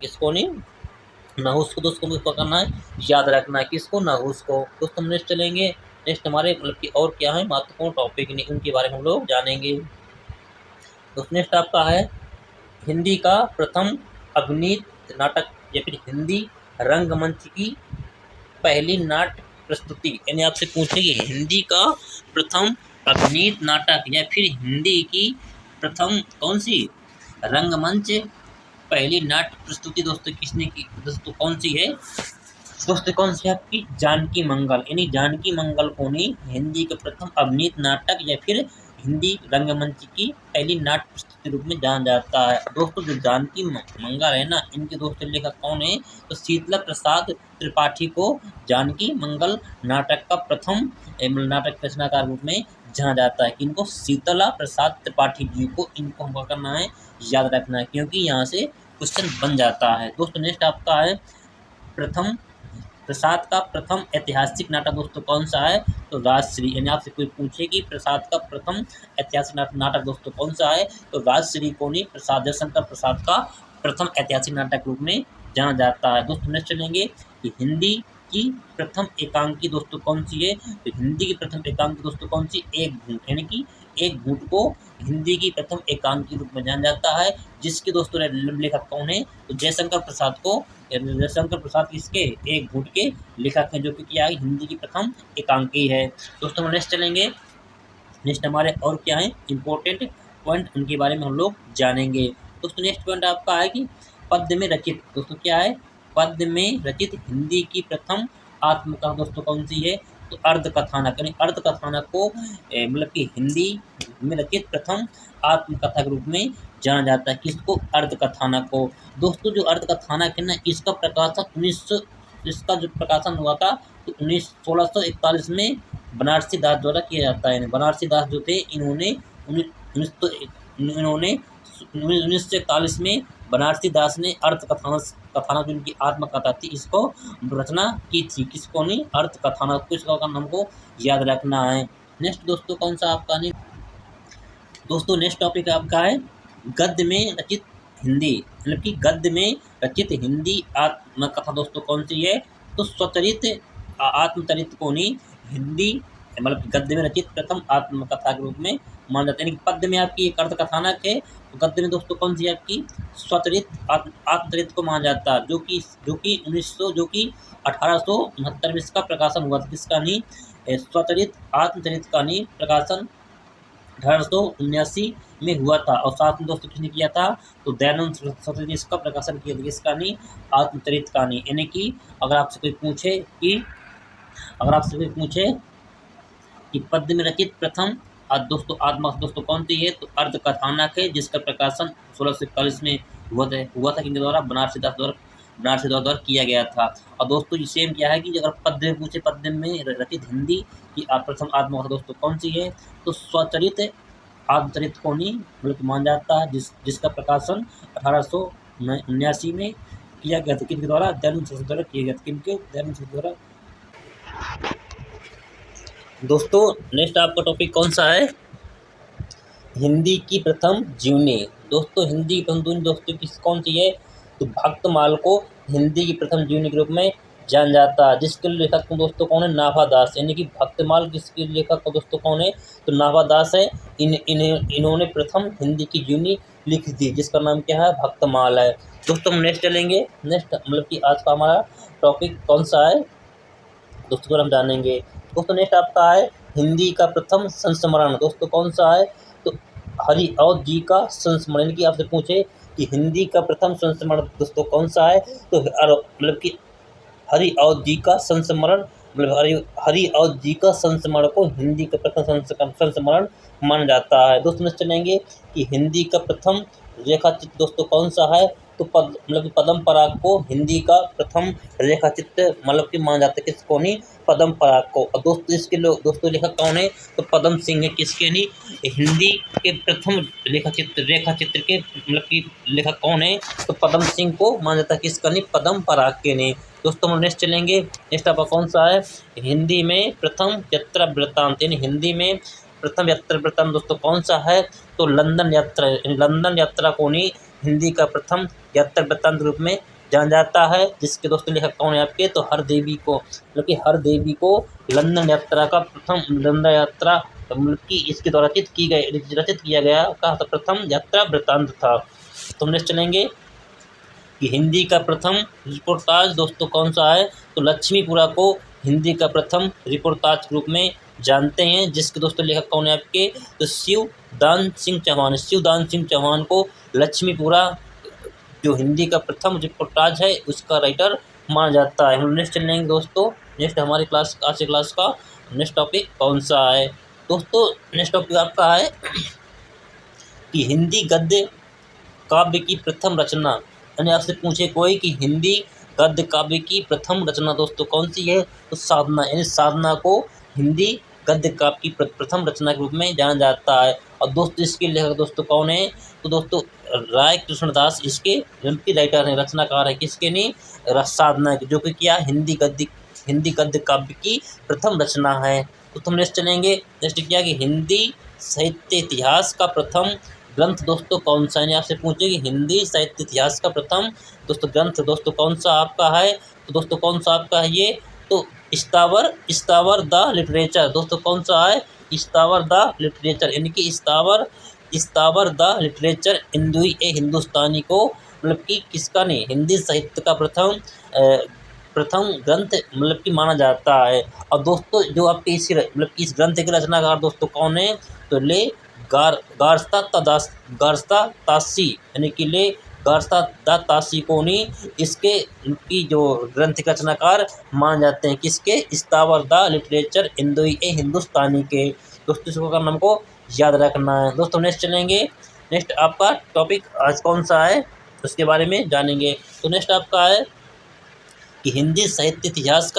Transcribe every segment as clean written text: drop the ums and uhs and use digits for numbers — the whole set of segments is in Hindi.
किसको नहीं, नहुस को। दोस्तों को करना है, याद रखना है, किसको, नहुस को। दोस्तों नेक्स्ट चलेंगे। नेक्स्ट हमारे मतलब कि और क्या है महत्वपूर्ण टॉपिक नहीं, उनके बारे में हम लोग जानेंगे। दोस्तों नेक्स्ट आपका है हिंदी का प्रथम अभिनीत नाटक या फिर हिंदी रंगमंच की पहली नाट्य प्रस्तुति। यानी आपसे पूछेगी हिंदी का प्रथम अभिनीत नाटक या फिर हिंदी की प्रथम कौन सी रंगमंच पहली नाट्य प्रस्तुति दोस्तों किसने की, दोस्तों कौन सी है। दोस्तों कौन सी है आपकी, जानकी मंगल। यानी जानकी मंगल को नहीं हिंदी के प्रथम अभिनीत नाटक या फिर हिंदी रंगमंच की पहली नाट्य प्रस्तुति रूप में जाना जाता है। दोस्तों जो जानकी मंगल है ना, इनके दोस्तों लेखक कौन है, तो शीतला प्रसाद त्रिपाठी को जानकी मंगल नाटक का प्रथम नाटक रचनाकार रूप में जाना जाता है। इनको शीतला प्रसाद त्रिपाठी जी को, इनको हमको करना है, याद रखना है, क्योंकि यहाँ से क्वेश्चन बन जाता है। दोस्तों नेक्स्ट आपका है प्रथम प्रसाद का प्रथम ऐतिहासिक नाटक दोस्तों कौन सा है, तो राजश्री। यानी आपसे कोई पूछे कि प्रसाद का प्रथम ऐतिहासिक नाटक दोस्तों कौन सा है, तो राजश्री को नहीं प्रसाद जयशंकर प्रसाद का प्रथम ऐतिहासिक नाटक रूप में जाना जाता है। दोस्तों नेक्स्ट चलेंगे कि हिंदी की प्रथम एकांकी दोस्तों कौन सी है, तो हिंदी की प्रथम एकांकी दोस्तों कौन सी, एक घूंट। यानी कि एक घूंट को हिंदी की प्रथम एकांकी रूप में जाना जाता है, जिसके दोस्तों लेखक कौन है, तो जयशंकर प्रसाद को, जयशंकर प्रसाद इसके एक घूंट के लेखक हैं, जो कि क्या है हिंदी की प्रथम एकांकी है। दोस्तों हम नेक्स्ट चलेंगे। नेक्स्ट हमारे और क्या है इंपॉर्टेंट पॉइंट, उनके बारे में हम लोग जानेंगे। दोस्तों नेक्स्ट पॉइंट आपका है कि पद्य में रचित, दोस्तों क्या है, पद्य में रचित हिंदी की प्रथम आत्मकथा दोस्तों कौन सी है, तो अर्धकथानक। यानी अर्धकथानक को मतलब कि हिंदी में रचित प्रथम आत्मकथा के रूप में जाना जाता है, किसको, अर्धकथानक को। दोस्तों जो अर्धकथानक है ना, इसका प्रकाशन इसका जो प्रकाशन हुआ था तो 1641 में बनारसी दास द्वारा किया जाता है। बनारसी दास जो थे इन्होंने 1941 में बनारसी दास ने कथानक जो इनकी आत्मकथा थी इसको रचना की थी, किसको नहीं, अर्धकथानक को। इसका हमको याद रखना है। नेक्स्ट दोस्तों कौन सा आपका नहीं, दोस्तों नेक्स्ट टॉपिक आपका है गद्य में रचित हिंदी, मतलब कि गद्य में रचित हिंदी आत्मकथा दोस्तों कौन सी है, तो स्वचरित आत्मचरित को नहीं हिंदी मतलब गद्य में रचित प्रथम आत्मकथा के रूप में माना जाता है। यानी पद्य में आपकी एक अर्धकथानक है, तो गद्य में दोस्तों कौन सी है आपकी स्वचरित आत्मचरित को माना जाता है, जो कि 1869 में इसका प्रकाशन हुआ था, किसका नहीं, स्वचरित आत्मचरित का नहीं प्रकाशन 1879 में हुआ था। और साथ में दोस्तों किसने किया था, तो दयानंद सरस्वती ने इसका प्रकाशन किया था, किसका नहीं, आत्मचरित का नहीं। यानी कि अगर आपसे कोई पूछे कि पद्य में रचित प्रथम दोस्तों कौन सी है, तो अर्धकथानक है, जिसका प्रकाशन 1641 में हुआ था किनके द्वारा, बनारसी दास द्वारा किया गया था। और दोस्तों ये सेम क्या है कि अगर पद्य में पूछे पद्य में रचित हिंदी की प्रथम आत्मकथा दोस्तों कौन सी है, तो स्वचरित आत्मचरित को नहीं मतलब माना जाता है, जिसका प्रकाशन 1879 में किया गया था, किनके द्वारा, दयानंद सरस्वती द्वारा किया गया था, किनके, दयानंद सरस्वती द्वारा। दोस्तों नेक्स्ट आपका टॉपिक कौन सा है, हिंदी की प्रथम जीवनी। दोस्तों हिंदी की प्रथम जीवनी दोस्तों कौन सी है, तो भक्तमाल को हिंदी की प्रथम जीवनी के रूप में जान जाता है, जिसके लेखक दोस्तों कौन है, नाभा दास। यानी कि भक्तमाल किसके लेखक को दोस्तों कौन है, तो नाभा दास है। इन्होंने प्रथम हिंदी की जीवनी लिखी थी, जिसका नाम क्या है, भक्तमाल है। दोस्तों हम नेक्स्ट चलेंगे। नेक्स्ट मतलब कि आज का हमारा टॉपिक कौन सा है दोस्तों हम जानेंगे। दोस्तों नेक्स्ट आपका है हिंदी का प्रथम संस्मरण, दोस्तों कौन सा है, तो हरिऔध जी का संस्मरण। की आपसे पूछे कि हिंदी का प्रथम संस्मरण दोस्तों कौन सा है, तो मतलब कि हरिऔध जी का संस्मरण, मतलब हरिऔध जी का संस्मरण को हिंदी का प्रथम संस्मरण माना जाता है। दोस्तों नेक्स्ट चलेंगे कि हिंदी का प्रथम रेखाचित्र दोस्तों कौन सा है, तो मतलब कि पद्म पराग को हिंदी का प्रथम रेखाचित्र मतलब कि माना जाता है, किसको नहीं, पद्म पराग को। और दोस्तों इसके दोस्तों लेखक कौन है, तो पद्म सिंह है, किसके नहीं, हिंदी के प्रथम रेखाचित्र के मतलब कि लेखक कौन है, तो पद्म सिंह को माना जाता है, किसका नहीं, पद्म पराग के नहीं। दोस्तों हम नेक्स्ट चलेंगे। नेक्स्ट आपका कौन सा है, हिंदी में प्रथम यात्रा वृत्तांत, यानी हिंदी में प्रथम यात्रा वृत्तांत दोस्तों कौन सा है, तो लंदन यात्रा को नहीं हिंदी का प्रथम यात्रा वृत्तांत रूप में जाना जाता है, जिसके दोस्तों लेखक कौन है आपके, तो हरदेवी को, मतलब कि हरदेवी को लंदन यात्रा का प्रथम, लंदन यात्रा मतलब कि इसके द्वारा रचित किया गया का प्रथम यात्रा वृत्तांत था। तो नेक्स्ट चलेंगे कि हिंदी का प्रथम रिपोर्टाज दोस्तों कौन सा है, तो लक्ष्मीपुरा को हिंदी का प्रथम रिपोर्टाज के रूप में जानते हैं, जिसके दोस्तों लेखक कौन है आपके, तो शिवदान सिंह चौहान। शिवदान सिंह चौहान को लक्ष्मीपुरा जो हिंदी का प्रथम रिपोर्टाज है उसका राइटर माना जाता है। हम नेक्स्ट चलेंगे दोस्तों, नेक्स्ट हमारी क्लास आज की क्लास का नेक्स्ट टॉपिक कौन सा है दोस्तों, नेक्स्ट टॉपिक आपका है कि हिंदी गद्य काव्य की प्रथम रचना, यानी आपसे पूछे कोई कि हिंदी गद्य काव्य की प्रथम रचना दोस्तों कौन सी है, तो साधना, यानी साधना को हिंदी गद्य काव्य की प्रथम रचना के रूप में जाना जाता है। और दोस्तों इसके लेखक दोस्तों कौन है, तो दोस्तों राय कृष्णदास इसके राइटर हैं, रचनाकार है, किसके नहीं, साधना के, जो कि क्या हिंदी गद्य काव्य की प्रथम रचना है। तो तुम नेक्स्ट चलेंगे, नेक्स्ट क्या कि हिंदी साहित्य इतिहास का प्रथम ग्रंथ दोस्तों कौन सा है, आपसे पूछे कि हिंदी साहित्य इतिहास का प्रथम दोस्तों ग्रंथ दोस्तों कौन सा आपका है, तो दोस्तों कौन सा आपका है ये, तो इस्तावर द लिटरेचर दोस्तों कौन सा है, इस्तावर द लिटरेचर, यानी कि इस्तावर द लिटरेचर हिंदुई ए हिंदुस्तानी को, मतलब कि किसका नहीं, हिंदी साहित्य का प्रथम ग्रंथ मतलब कि माना जाता है। और दोस्तों जो आपके मतलब कि इस ग्रंथ के रचनाकार दोस्तों कौन है, तो ले गारस्ता तासी, यानी कि ले गारस्ता तासी को नहीं इसके इनकी जो ग्रंथ के रचनाकार माने जाते हैं, किसके, इस्तावर द लिटरेचर हिंदुई ए हिंदुस्तानी के। दोस्तों इसको का नाम को याद रखना है। दोस्तों नेक्स्ट चलेंगे, नेक्स्ट आपका टॉपिक आज कौन सा है उसके बारे में जानेंगे। तो नेक्स्ट आपका है कि हिंदी साहित्य इतिहास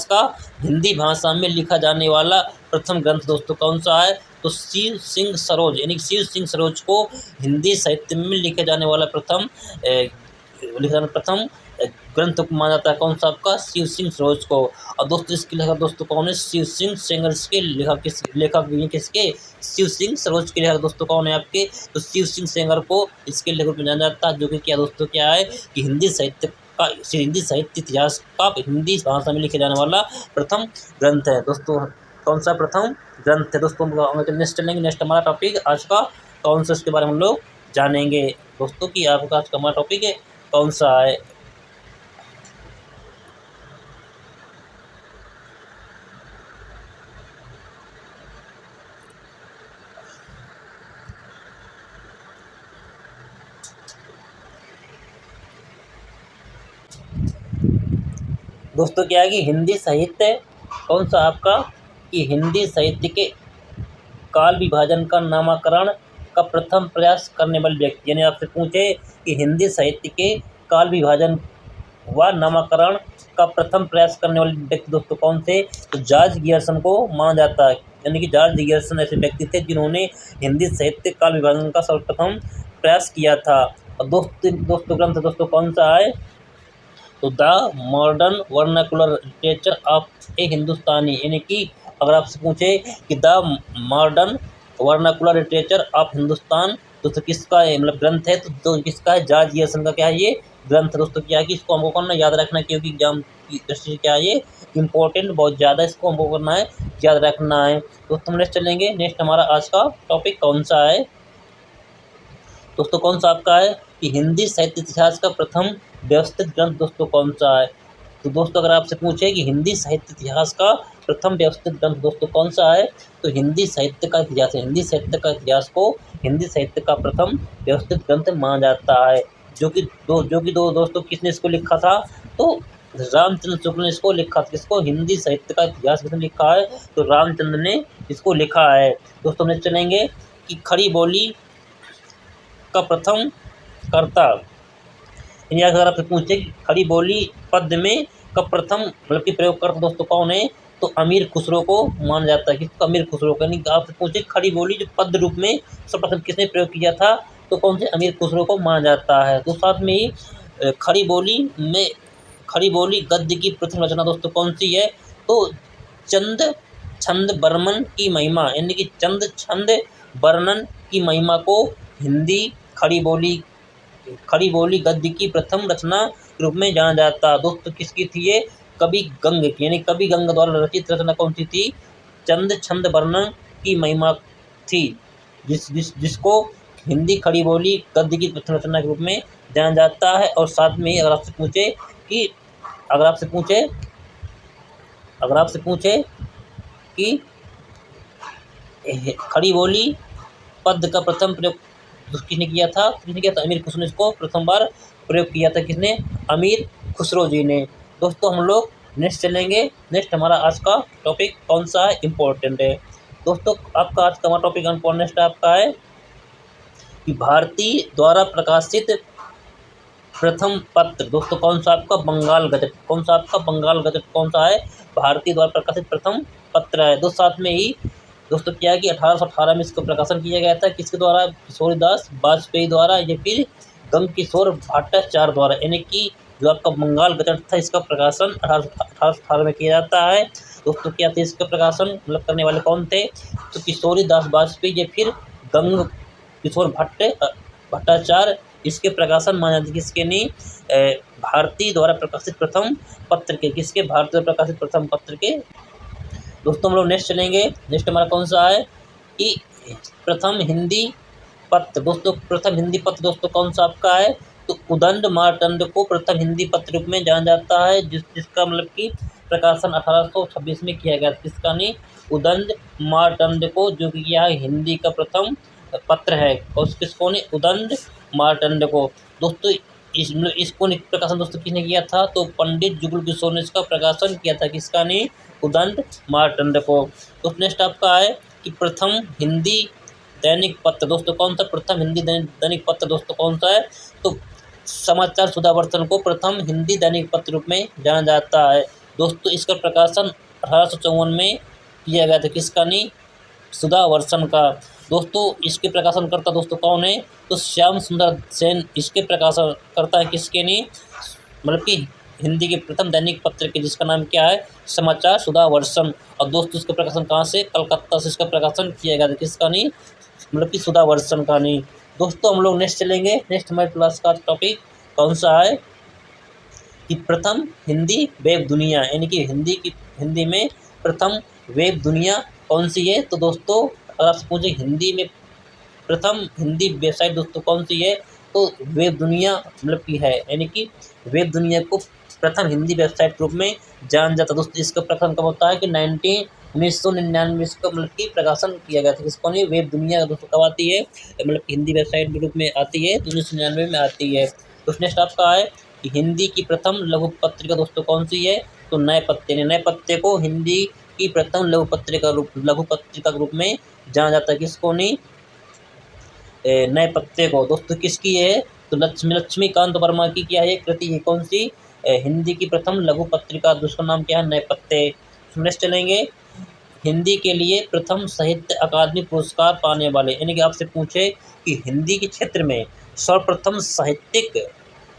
का हिंदी भाषा में लिखा जाने वाला प्रथम ग्रंथ दोस्तों कौन सा है, तो शिव सिंह सरोज, यानी शिव सिंह सरोज को हिंदी साहित्य में लिखे जाने वाला प्रथम ग्रंथ माना जाता है, कौन सा आपका, शिव सिंह सरोज को। और दोस्तों इसके लेखक दोस्तों कौन है, शिव सिंह सेंगर के लेखक किसके, शिव सिंह सरोज के लेखक दोस्तों कौन है आपके, तो शिव सिंह सेंगर को इसके लेखक में जाना जाता है, जो कि क्या दोस्तों क्या है कि हिंदी साहित्य इतिहास का हिंदी भाषा में लिखे जाने वाला प्रथम ग्रंथ है दोस्तों, कौन सा प्रथम ग्रंथ है दोस्तों। नेक्स्ट चलेंगे, नेक्स्ट हमारा टॉपिक आज का कौन सा, इसके बारे में हम लोग जानेंगे दोस्तों कि आपका आज का हमारा टॉपिक है कौन सा है। दोस्तों क्या है कि हिंदी साहित्य कौन सा आपका, कि हिंदी साहित्य के काल विभाजन का नामकरण का प्रथम प्रयास करने वाले व्यक्ति, यानी आपसे पूछे कि हिंदी साहित्य के काल विभाजन व नामकरण का प्रथम प्रयास करने वाले व्यक्ति दोस्तों कौन थे, तो जॉर्ज गियर्सन को माना जाता है, यानी कि जॉर्ज गियर्सन ऐसे व्यक्ति थे जिन्होंने हिंदी साहित्य काल विभाजन का सर्वप्रथम प्रयास किया था। और दोस्तों ग्रंथ दोस्तों कौन सा है, तो the modern vernacular literature of a Hindustani, यानी कि अगर आपसे पूछे कि the modern vernacular literature of Hindustan दोस्तों किसका है, मतलब ग्रंथ है, तो किसका है, जॉर्ज गियर्सन का क्या है ये ग्रंथ दोस्तों क्या है कि इसको हमको करना याद रखना है, क्योंकि एग्जाम की दृष्टि से क्या है ये इंपॉर्टेंट बहुत ज़्यादा, इसको हमको करना है याद रखना है। दोस्तों नेक्स्ट चलेंगे, नेक्स्ट हमारा आज का टॉपिक कौन सा है दोस्तों, कौन सा आपका है कि हिंदी साहित्य इतिहास का प्रथम व्यवस्थित ग्रंथ दोस्तों कौन सा है। तो दोस्तों अगर आपसे पूछे कि हिंदी साहित्य इतिहास का प्रथम व्यवस्थित ग्रंथ दोस्तों कौन सा है, तो हिंदी साहित्य का इतिहास है, हिंदी साहित्य का इतिहास को हिंदी साहित्य का प्रथम व्यवस्थित ग्रंथ माना जाता है, जो कि दो दोस्तों किसने इसको लिखा था, तो रामचंद्र शुक्ल ने इसको लिखा था। इसको हिंदी साहित्य का इतिहास किसने लिखा है, तो रामचंद्र ने इसको लिखा है। दोस्तों हम चलेंगे कि खड़ी बोली का प्रथम कर्ता, या अगर आपसे पूछे कि खड़ी बोली पद्य में का प्रथम मतलब कि प्रयोगकर्ता दोस्तों कौन है, तो अमीर खुसरो को माना जाता है, किसको, अमीर खुसरो का। यानी आपसे पूछे खड़ी बोली जो पद्य रूप में सर्वप्रथम किसने प्रयोग किया था, तो कौन से, अमीर खुसरो को माना जाता है। तो साथ में ही खड़ी बोली गद्य की प्रथम रचना दोस्तों कौन सी है, तो चंद छंद वर्णन की महिमा, यानी कि चंद छंद वर्णन की महिमा को हिंदी खड़ी बोली गद्य की प्रथम रचना के रूप में जाना जाता है। दोस्तों किसकी थी ये? कवि गंग की, यानी कवि गंग द्वारा रचित रचना कौन सी थी? चंद छंद वर्णन की महिमा थी, जिसको हिंदी खड़ी बोली गद्य की प्रथम रचना के रूप में जाना जाता है। और साथ में ही अगर आपसे पूछे कि खड़ी बोली पद का प्रथम प्रयोग किसने किया था? अमीर खुसरो ने इसको प्रथम बार प्रयोग किया था। किसने? अमीर खुसरो जी ने। दोस्तों हम लोग नेक्स्ट चलेंगे। नेक्स्ट हमारा आज का टॉपिक कौन सा है? इम्पोर्टेंट है। दोस्तों आपका आज का हमारा टॉपिक नेक्स्ट आपका है कि भारती द्वारा प्रकाशित प्रथम पत्र। दोस्तों कौन सा आपका? बंगाल गजट। कौन सा आपका? बंगाल गजट कौन सा है? भारतीय द्वारा प्रकाशित प्रथम पत्र है। दोस्तों साथ में ही दोस्तों क्या है कि 1818 में इसको प्रकाशन किया गया था। किसके द्वारा? किशोरीदास वाजपेयी द्वारा या फिर गंगकिशोर भट्टाचार्य द्वारा, यानी कि जो आपका बंगाल गजट था इसका प्रकाशन 1818 में किया जाता है। दोस्तों क्या थे इसका प्रकाशन मतलब करने वाले कौन थे? तो किशोरीदास वाजपेयी या फिर गंगकिशोर भट्टाचार्य इसके प्रकाशन माना जाता है। किसके नहीं? भारतीय द्वारा प्रकाशित प्रथम पत्र के। किसके? भारतीय द्वारा प्रकाशित प्रथम पत्र के। दोस्तों हम लोग नेक्स्ट चलेंगे। नेक्स्ट हमारा कौन सा है कि प्रथम हिंदी पत्र। दोस्तों प्रथम हिंदी पत्र दोस्तों कौन सा आपका है? तो उदंड मार्तंड को प्रथम हिंदी पत्र रूप में जाना जाता है, जिसका मतलब कि प्रकाशन 1826 में किया गया। किसका नहीं? उदंड मार्तंड को, जो कि यह हिंदी का प्रथम पत्र है। और किसको नहीं? उदंड मार्तंड को। दोस्तों इसको प्रकाशन दोस्तों किसने किया था? तो पंडित जुगल किशोर ने इसका प्रकाशन किया था। किसका नहीं? उदंड मार्तंड को। तो नेक्स्ट आपका है कि प्रथम हिंदी दैनिक पत्र। दोस्तों कौन सा प्रथम हिंदी दैनिक पत्र दोस्तों कौन सा है? तो समाचार सुधावर्तन को प्रथम हिंदी दैनिक पत्र रूप में जाना जाता है। दोस्तों इसका प्रकाशन 1854 में किया गया था। किसका नहीं? सुधावर्तन का। दोस्तों इसके प्रकाशन करता दोस्तों कौन है? तो श्याम सुंदर सेन इसके प्रकाशन करता है। किसके नहीं? मतलब कि हिंदी के प्रथम दैनिक पत्र के, जिसका नाम क्या है? समाचार सुधावर्तन। और दोस्तों इसका प्रकाशन कहाँ से? कलकत्ता से इसका प्रकाशन किया गया था। किसका नहीं? मतलब कि सुधावर्तन का नहीं। दोस्तों हम लोग नेक्स्ट चलेंगे। नेक्स्ट हमारे क्लास का टॉपिक कौन सा है कि प्रथम हिंदी वेब दुनिया, यानी कि हिंदी में प्रथम वेब दुनिया कौन सी है? तो दोस्तों अगर आपसे पूछे हिंदी में प्रथम हिंदी वेबसाइट दोस्तों कौन सी है? तो वेब दुनिया मतलब की है, यानी कि वेब दुनिया को प्रथम हिंदी वेबसाइट के रूप में जाना जाता है। दोस्तों इसका प्रकाशन कब होता है कि 1999 में इसका मतलब कि प्रकाशन किया गया था। किसको नहीं? वेब दुनिया दोस्तों कब आती है? मतलब कि हिंदी वेबसाइट के रूप में आती है, 1999 में आती है। तो नेक्स्ट आपका है कि हिंदी की प्रथम लघु पत्रिका दोस्तों कौन सी है? तो नए पत्ते। नए पत्ते को हिंदी की प्रथम लघु पत्रिका के रूप में जाना जाता है। किसको नहीं? नए पत्ते को। दोस्तों किसकी है? तो लक्ष्मीकांत वर्मा की क्या है? कृति है। कौन सी? हिंदी की प्रथम लघु पत्रिका। दूसरा नाम क्या है? नए पत्ते। नेक्स्ट चलेंगे। हिंदी के लिए प्रथम साहित्य अकादमी पुरस्कार पाने वाले, यानी कि आपसे पूछे कि हिंदी के क्षेत्र में सर्वप्रथम साहित्यिक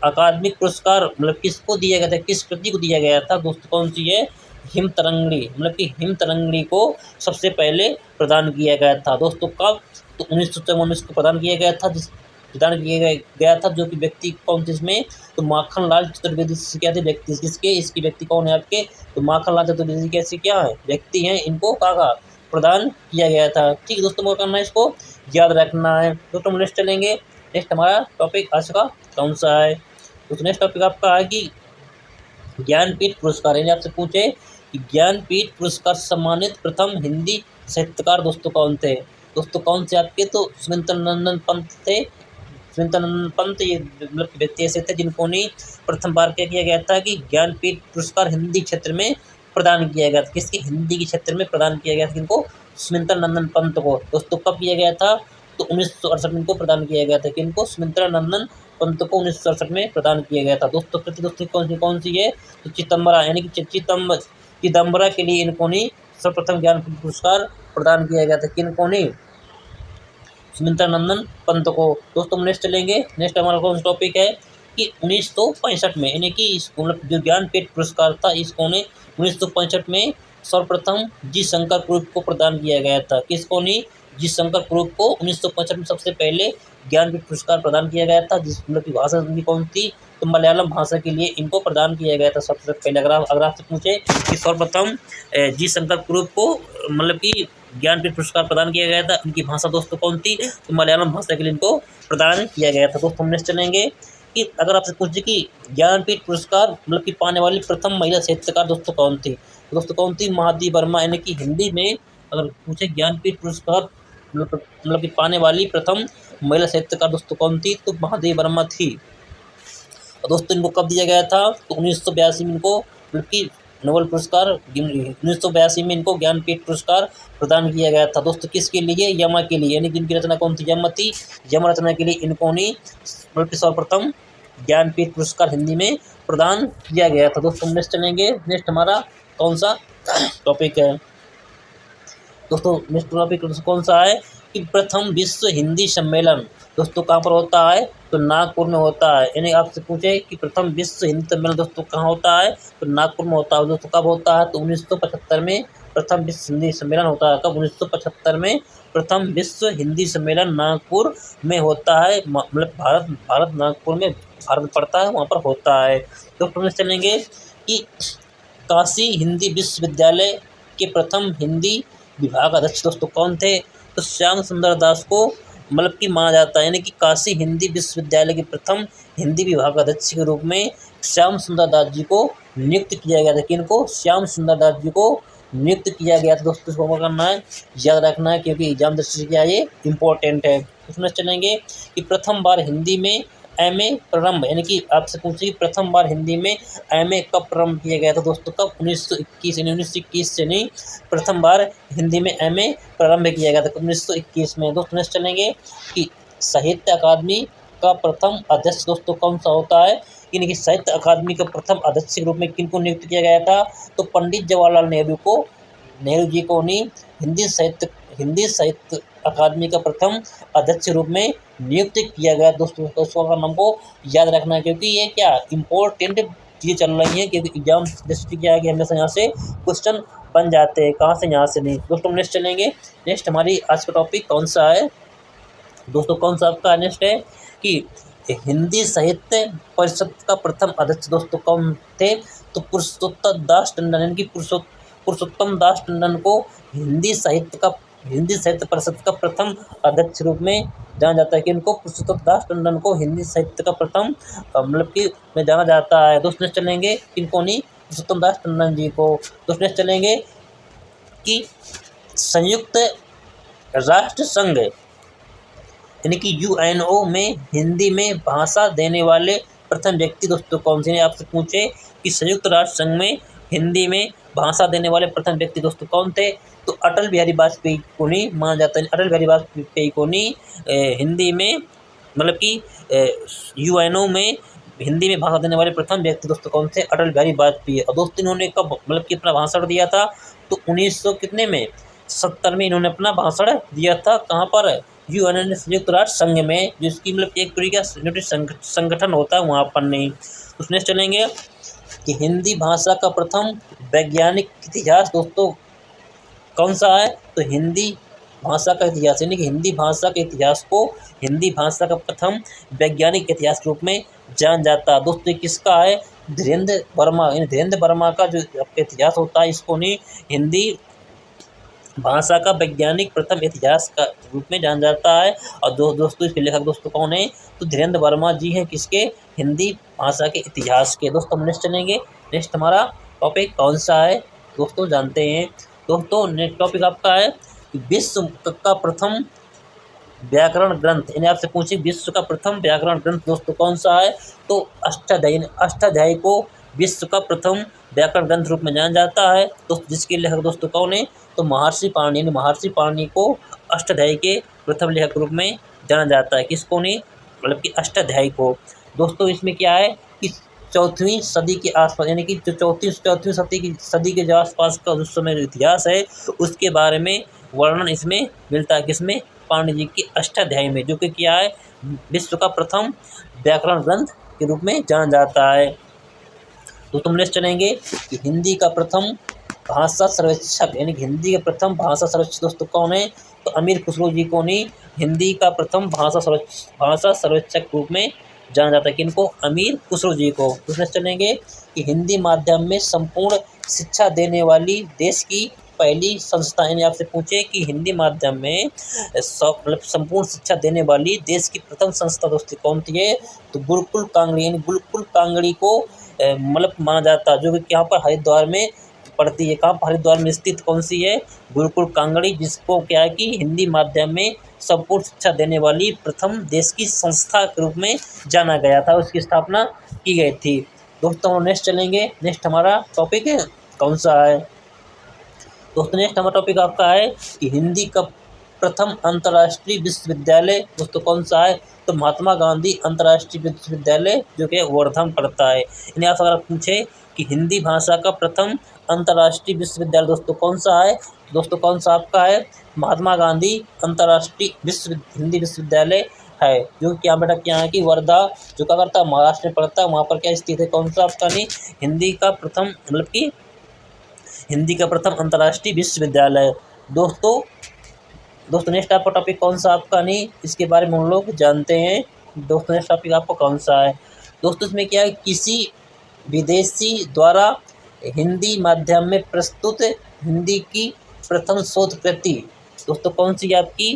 अकादमिक पुरस्कार मतलब किसको दिया गया था? किस कृति को दिया गया था? दोस्तों कौन सी है? हिमतरंगिणी। मतलब कि हिमतरंगिणी को सबसे पहले प्रदान किया गया था। दोस्तों कब? तो 1954 में इसको प्रदान किया गया था। जो कि व्यक्ति कौन थे इसमें? तो माखनलाल चतुर्वेदी से क्या थे? व्यक्ति किसके? इसकी व्यक्ति कौन है आपके? तो माखनलाल चतुर्वेदी कैसे क्या है? व्यक्ति हैं। इनको कहा प्रदान किया गया था। ठीक है दोस्तों, क्या करना है? इसको याद रखना है। दोस्तों नेक्स्ट चलेंगे। नेक्स्ट हमारा टॉपिक आज का कौन सा है? तो नेक्स्ट टॉपिक आपका है कि ज्ञानपीठ पुरस्कार, यानी आपसे पूछे कि ज्ञानपीठ पुरस्कार सम्मानित प्रथम हिंदी साहित्यकार दोस्तों कौन थे? दोस्तों कौन से आपके? तो सुमित्रानंदन पंत थे। सुमित्रानंदन पंत ये मतलब व्यक्ति ऐसे थे जिनको नहीं प्रथम बार क्या किया गया था कि ज्ञानपीठ पुरस्कार हिंदी क्षेत्र में प्रदान किया गया था। किसके? हिंदी के क्षेत्र में प्रदान किया गया था। किनको? सुमित्रानंदन पंत को। दोस्तों कब किया गया था? तो 1968 में इनको प्रदान किया गया था। किनको? सुमित्रानंदन पंत को 1968 में प्रदान किया गया था। दोस्तों कौन सी है? तो चिदम्बरा, यानी कि चिदम्बरा के लिए इनको नहीं सर्वप्रथम ज्ञानपीठ पुरस्कार प्रदान किया गया था। किनको नहीं? सुमित्रानंदन पंत को। दोस्तों नेक्स्ट चलेंगे। नेक्स्ट हमारा कौन सा टॉपिक है कि 1965 में, यानी कि जो ज्ञानपीठ पुरस्कार था इसको ने 1965 में सर्वप्रथम जी शंकर ग्रुप को प्रदान किया गया था। किसको नहीं? जी शंकर कुरूप को 1965 में सबसे पहले ज्ञानपीठ पुरस्कार प्रदान किया गया था, जिस मतलब की भाषा उनकी कौन थी, तो मलयालम भाषा के लिए इनको प्रदान किया गया था सबसे पहले। अगर आपसे पूछे कि सर्वप्रथम जी शंकर कुरूप को मतलब कि ज्ञानपीठ पुरस्कार प्रदान किया गया था, उनकी भाषा दोस्तों कौन थी, तो मलयालम भाषा के लिए इनको प्रदान किया गया था। दोस्तों हम नेक्स्ट चलेंगे कि अगर आपसे पूछे कि ज्ञानपीठ पुरस्कार मतलब कि पाने वाली प्रथम महिला साहित्यकार दोस्तों कौन थी, तो दोस्तों कौन थी, महादेवी वर्मा। यानी कि हिंदी में अगर पूछे ज्ञानपीठ पुरस्कार मतलब कि पाने वाली प्रथम महिला साहित्यकार दोस्तों कौन थी, तो महादेवी वर्मा थी। और दोस्तों इनको कब दिया गया था, तो 1982 में इनको मतलब कि नोबेल पुरस्कार 1982 में इनको ज्ञानपीठ पुरस्कार प्रदान किया गया था। दोस्तों किसके लिए, यमा के लिए, यानी कि इनकी रचना कौन थी, यम थी। यम रचना के लिए इनको ने मतलब कि सर्वप्रथम ज्ञानपीठ पुरस्कार हिंदी में प्रदान किया गया था। दोस्तों नेक्स्ट चलेंगे, नेक्स्ट हमारा कौन सा टॉपिक है दोस्तों, नेक्स्ट टॉपिक कौन सा है कि प्रथम विश्व हिंदी सम्मेलन दोस्तों कहाँ पर होता है, तो नागपुर में होता है। यानी आपसे पूछे कि प्रथम विश्व हिंदी सम्मेलन दोस्तों कहाँ होता है, तो नागपुर में होता है। दोस्तों कब होता है, तो 1975 में प्रथम विश्व हिंदी सम्मेलन होता है। कब, 1975 में प्रथम विश्व हिंदी सम्मेलन नागपुर में होता है। मतलब भारत नागपुर में भारत पड़ता है, वहाँ पर होता है। दोस्तों चलेंगे कि काशी हिंदी विश्वविद्यालय के प्रथम हिंदी विभाग अध्यक्ष दोस्तों कौन थे, तो श्याम सुंदर दास को मतलब कि माना जाता है। यानी कि काशी हिंदी विश्वविद्यालय के प्रथम हिंदी विभाग अध्यक्ष के रूप में श्याम सुंदर दास जी को नियुक्त किया गया था। किनको, श्याम सुंदर दास जी को नियुक्त किया गया था। दोस्तों इसको करना है, याद रखना है, क्योंकि एग्जाम दृष्टि से क्या ये इंपॉर्टेंट है। उसमें चलेंगे कि प्रथम बार हिंदी में एमए प्रारंभ, यानी कि आपसे पूछिए प्रथम बार हिंदी में एमए कब प्रारंभ किया गया था दोस्तों, कब, 1921 से नहीं, प्रथम बार हिंदी में एमए प्रारंभ किया गया था 1921 में। दोस्तों नेक्स्ट चलेंगे कि साहित्य अकादमी का प्रथम अध्यक्ष दोस्तों कौन सा होता है, यानी कि साहित्य अकादमी का प्रथम अध्यक्ष के रूप में किनको नियुक्त किया गया था, तो पंडित जवाहरलाल नेहरू जी को नहीं हिंदी साहित्य अकादमी का प्रथम अध्यक्ष के रूप में नियुक्त किया गया। दोस्तों का नाम को याद रखना है, क्योंकि ये क्या इम्पोर्टेंट चीज़ें चल रही हैं, क्योंकि एग्जाम दृष्टि क्या है कि हमेशा यहाँ से क्वेश्चन बन जाते हैं, कहाँ से, यहाँ से नहीं। दोस्तों नेक्स्ट चलेंगे, नेक्स्ट हमारी आज का टॉपिक कौन सा है दोस्तों, कौन सा आपका नेक्स्ट है कि हिंदी साहित्य परिषद का प्रथम अध्यक्ष दोस्तों कौन थे, तो पुरुषोत्तम दास टंडन, यानी कि पुरुषोत्तम दास टंडन को हिंदी साहित्य परिषद का प्रथम अध्यक्ष रूप में जाना जाता है। कि इनको पुरुषोत्तम दास टंडन को हिंदी साहित्य का प्रथम मतलब कि में जाना जाता है। दोस्तों चलेंगे किनको नहीं, पुरुषोत्तम दास टंडन जी को। दोस्तों चलेंगे कि संयुक्त राष्ट्र संघ यानी कि यूएनओ में हिंदी में भाषा देने वाले प्रथम व्यक्ति दोस्तों कौन से, आपसे पूछे कि संयुक्त राष्ट्र संघ में हिंदी में भाषा देने वाले प्रथम व्यक्ति दोस्तों कौन थे, तो अटल बिहारी वाजपेयी को नहीं माना जाता है। अटल बिहारी वाजपेयी को नहीं हिंदी में मतलब कि यूएनओ में हिंदी में भाषा देने वाले प्रथम व्यक्ति दोस्तों कौन थे, अटल बिहारी वाजपेयी। और दोस्तों इन्होंने कब मतलब कि अपना भाषण दिया था, तो 1970 में इन्होंने अपना भाषण दिया था। कहाँ पर, यूएन संयुक्त राष्ट्र संघ में, जिसकी मतलब एक पूरी का संगठन होता है वहाँ पर नहीं। उसमें चलेंगे कि हिंदी भाषा का प्रथम वैज्ञानिक इतिहास दोस्तों कौन सा है, तो हिंदी भाषा का इतिहास, यानी कि हिंदी भाषा के इतिहास को हिंदी भाषा का प्रथम वैज्ञानिक इतिहास के रूप में जाना जाता है। दोस्तों किसका है, धीरेन्द्र वर्मा, यानी धीरेन्द्र वर्मा का जो इतिहास होता है इसको नहीं हिंदी भाषा का वैज्ञानिक प्रथम इतिहास का रूप में जाना जाता है। और दोस्तों इसके लेखक दोस्तों कौन है, तो धीरेन्द्र वर्मा जी हैं, किसके, हिंदी भाषा के इतिहास के। दोस्तों हम नेक्स्ट चलेंगे, नेक्स्ट हमारा टॉपिक कौन सा है दोस्तों जानते हैं। दोस्तों नेक्स्ट टॉपिक आपका है विश्व का प्रथम व्याकरण ग्रंथ, यानी आपसे पूछिए विश्व का प्रथम व्याकरण ग्रंथ दोस्तों कौन सा है, तो अष्टाध्यायी को विश्व का प्रथम व्याकरण ग्रंथ रूप में जाना जाता है। तो जिसके लेखक दोस्तों कौन है, तो महर्षि पाणिनि, यानी महर्षि पाणिनि को अष्टाध्यायी के प्रथम लेखक रूप में जाना जाता है। किसको नहीं, मतलब कि अष्टाध्यायी को। दोस्तों इसमें क्या है कि 4वीं सदी के आसपास, यानी कि जो 4वीं सदी के जो आसपास का उस समय इतिहास है उसके बारे में वर्णन इसमें मिलता है। किसमें, पाणिनि जी की अष्टाध्यायी में, जो कि क्या है विश्व का प्रथम व्याकरण ग्रंथ के रूप में जाना जाता है। तो तुम नेक्स्ट चलेंगे कि हिंदी का प्रथम भाषा सर्वेक्षक, यानी हिंदी का प्रथम भाषा सर्वेक्षक दोस्तों कौन है, तो अमीर खुसरो जी को नहीं हिंदी का प्रथम भाषा सर्वेक्षक के रूप में जाना जाता है। किनको? अमीर खुसरो जी को। दूसरे चलेंगे कि हिंदी माध्यम में संपूर्ण शिक्षा देने वाली देश की पहली संस्था, यानी आपसे पूछे कि हिंदी माध्यम में मतलब संपूर्ण शिक्षा देने वाली देश की प्रथम संस्था दोस्तों कौन थी है? तो गुरुकुल कांगड़ी, यानी गुरुकुल कांगड़ी को मतलब माना जाता है, जो कि यहाँ पर हरिद्वार में पड़ती है। कहाँ पर? हरिद्वार में स्थित कौन सी है? गुरुकुल कांगड़ी, जिसको क्या है कि हिंदी माध्यम में संपूर्ण शिक्षा देने वाली प्रथम देश की संस्था के रूप में जाना गया था, उसकी स्थापना की गई थी। दोस्तों नेक्स्ट चलेंगे। नेक्स्ट हमारा टॉपिक है कौन सा है दोस्तों? नेक्स्ट हमारा टॉपिक आपका है कि हिंदी का प्रथम अंतर्राष्ट्रीय विश्वविद्यालय दोस्तों कौन सा है? तो महात्मा गांधी अंतर्राष्ट्रीय विश्वविद्यालय, जो कि वर्धा में पड़ता है। यानी आप अगर पूछे कि हिंदी भाषा का प्रथम अंतर्राष्ट्रीय विश्वविद्यालय दोस्तों कौन सा है? दोस्तों कौन सा आपका है? महात्मा गांधी अंतर्राष्ट्रीय हिंदी विश्वविद्यालय है, जो कि यहाँ बेटा क्या है कि वर्धा, जो क्या करता है, महाराष्ट्र में पड़ता है। वहाँ पर क्या स्थित है? कौन सा आपका? नहीं हिंदी का प्रथम मतलब कि हिंदी का प्रथम अंतर्राष्ट्रीय विश्वविद्यालय। दोस्तों नेक्स्ट आपका टॉपिक कौन सा आपका? नहीं इसके बारे में हम लोग जानते हैं। दोस्तों नेक्स्ट टॉपिक आपको कौन सा है? दोस्तों इसमें क्या है, किसी विदेशी द्वारा हिंदी माध्यम में प्रस्तुत हिंदी की प्रथम शोध कृति दोस्तों कौन सी आपकी?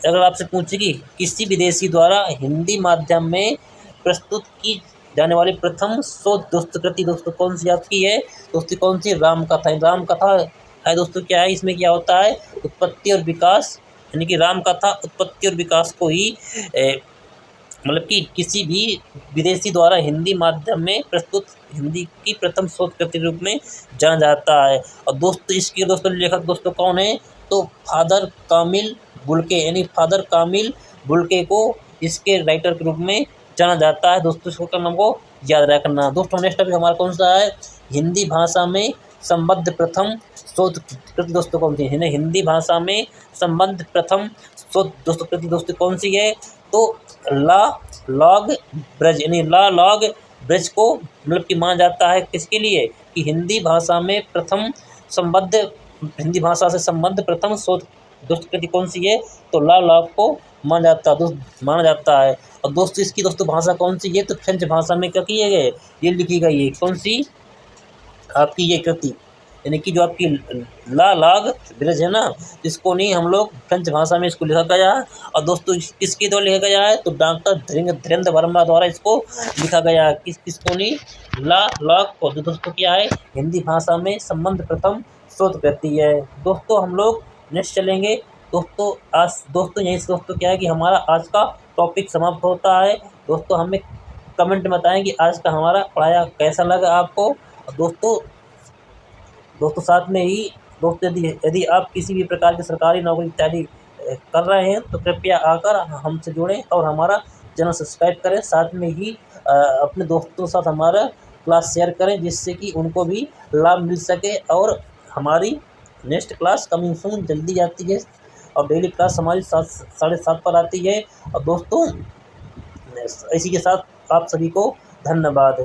अगर आपसे पूछे कि किसी विदेशी द्वारा हिंदी माध्यम में प्रस्तुत की जाने वाली प्रथम शोध कृति दोस्तों कौन सी आपकी है? दोस्तों कौन सी? रामकथा। रामकथा है दोस्तों। क्या है इसमें? क्या होता है? उत्पत्ति और विकास, यानी कि रामकथा उत्पत्ति और विकास को ही मतलब कि किसी भी विदेशी द्वारा हिंदी माध्यम में प्रस्तुत हिंदी की प्रथम शोध कृति रूप में जाना जाता है। और दोस्तों इसके दोस्तों लेखक दोस्तों कौन है? तो फादर कामिल बुल्के, यानी फादर कामिल बुल्के को इसके राइटर के रूप में जाना जाता है। दोस्तों इसको नाम को याद रखना। दोस्तों नेक्स्ट टॉपिक हमारा कौन सा है? हिंदी भाषा में संबद्ध प्रथम शोध कृति दोस्तों कौन सी है? हिंदी भाषा में संबद्ध प्रथम शोध कृति दोस्तों कौन सी है? तो ला लॉग ब्रज, यानी ला लॉग ब्रज को मतलब कि माना जाता है किसके लिए? कि हिंदी भाषा में प्रथम संबद्ध हिंदी भाषा से संबद्ध प्रथम शोध कृति कौन सी है? तो ला लॉग को माना जाता है। और दोस्तों इसकी दोस्तों भाषा कौन सी है? तो फ्रेंच भाषा में क्या किए गए? ये लिखी गई है। कौन सी आपकी ये कृति? यानी कि जो आपकी ला लॉग ब्रज है ना, इसको नहीं हम लोग फ्रेंच भाषा में इसको लिखा गया है। और दोस्तों किसके द्वारा लिखा गया है? तो डॉक्टर धीरेन्द्र वर्मा द्वारा इसको लिखा गया है। किसको नहीं? ला लॉग को। दोस्तों क्या है? हिंदी भाषा में संबंध प्रथम शोध कृति है। दोस्तों हम लोग नेक्स्ट चलेंगे। दोस्तों यहीं से दोस्तों क्या है कि हमारा आज का टॉपिक समाप्त होता है। दोस्तों हमें कमेंट में बताएं कि आज का हमारा पढ़ाया कैसा लगा आपको। दोस्तों साथ में ही दोस्तों यदि आप किसी भी प्रकार की सरकारी नौकरी इत्यादि कर रहे हैं तो कृपया आकर हमसे जुड़ें और हमारा चैनल सब्सक्राइब करें। साथ में ही अपने दोस्तों के साथ हमारा क्लास शेयर करें, जिससे कि उनको भी लाभ मिल सके। और हमारी नेक्स्ट क्लास कमिंग सून जल्दी आती है और डेली क्लास हमारी 7:30 पर आती है। और दोस्तों इसी के साथ आप सभी को धन्यवाद।